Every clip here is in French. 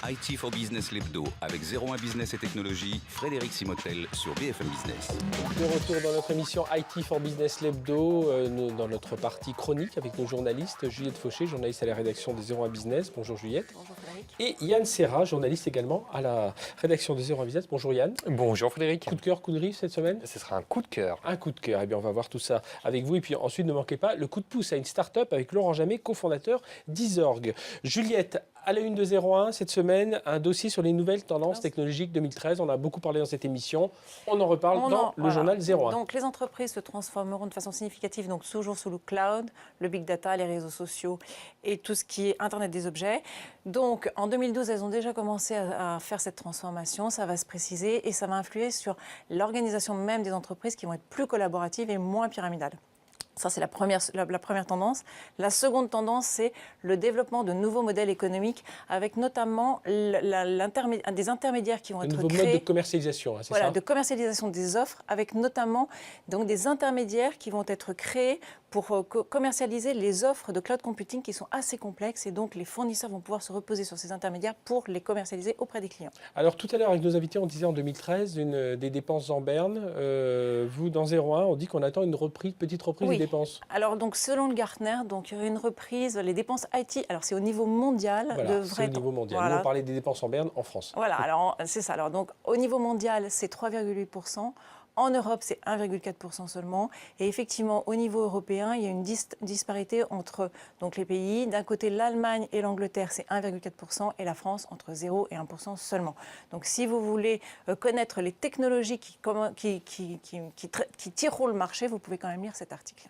IT for Business l'hebdo avec 01 Business et Technologie, Frédéric Simotel sur BFM Business. De retour dans notre émission IT for Business l'hebdo, dans notre partie chronique avec nos journalistes, Juliette Fauché, journaliste à la rédaction de 01 Business. Bonjour Juliette. Bonjour Frédéric. Et Yann Serra, journaliste également à la rédaction de 01 Business. Bonjour Yann. Bonjour Frédéric. Coup de cœur, coup de griffe cette semaine? Ce sera un coup de cœur. Un coup de cœur. Eh bien, on va voir tout ça avec vous. Et puis ensuite, ne manquez pas le coup de pouce à une start-up avec Laurent Jamet, cofondateur d'Isorg. Juliette, à la une de 01 cette semaine, un dossier sur les nouvelles tendances technologiques 2013. On a beaucoup parlé dans cette émission. On en reparle dans le journal 01. Donc les entreprises se transformeront de façon significative, donc toujours sous le cloud, le big data, les réseaux sociaux et tout ce qui est Internet des objets. Donc en 2012, elles ont déjà commencé à faire cette transformation. Ça va se préciser et ça va influer sur l'organisation même des entreprises qui vont être plus collaboratives et moins pyramidales. Ça, c'est la première tendance. La seconde tendance, c'est le développement de nouveaux modèles économiques avec notamment des intermédiaires qui vont être créés. Nouveaux modes de commercialisation, hein, c'est ça ? De commercialisation des offres avec notamment donc, des intermédiaires qui vont être créés pour commercialiser les offres de cloud computing qui sont assez complexes et donc les fournisseurs vont pouvoir se reposer sur ces intermédiaires pour les commercialiser auprès des clients. Alors tout à l'heure avec nos invités, on disait en 2013 des dépenses en berne. Vous, dans 01, on dit qu'on attend une petite reprise des dépenses. Alors donc selon le Gartner, donc une reprise, les dépenses IT, alors c'est au niveau mondial. Voilà, c'est au niveau mondial. Nous, on parlait des dépenses en berne en France. Voilà, alors c'est ça. Alors donc au niveau mondial, c'est 3,8%. En Europe, c'est 1,4% seulement. Et effectivement, au niveau européen, il y a une disparité entre donc, les pays. D'un côté, l'Allemagne et l'Angleterre, c'est 1,4% et la France, entre 0 et 1% seulement. Donc si vous voulez connaître les technologies qui tireront le marché, vous pouvez quand même lire cet article.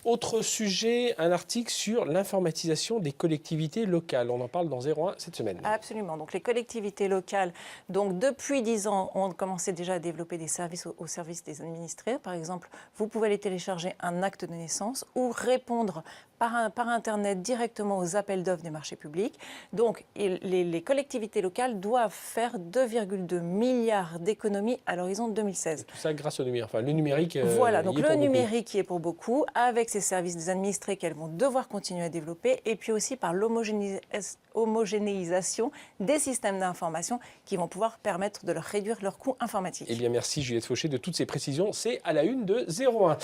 Autre sujet, un article sur l'informatisation des collectivités locales. On en parle dans 01 cette semaine. Absolument. Donc les collectivités locales, donc depuis 10 ans, ont commencé déjà à développer des services au service des administrés. Par exemple, vous pouvez aller télécharger un acte de naissance ou répondre par Internet directement aux appels d'offres des marchés publics. Donc les collectivités locales doivent faire 2,2 milliards d'économies à l'horizon 2016. Et tout ça grâce au numérique. Enfin, le numérique. Voilà, donc le numérique y est pour beaucoup, avec ces services des administrés qu'elles vont devoir continuer à développer, et puis aussi par l'homogénéisation des systèmes d'information qui vont pouvoir permettre de leur réduire leurs coûts informatiques. Eh bien, merci Juliette Fauché de toutes ces précisions. C'est à la une de 01.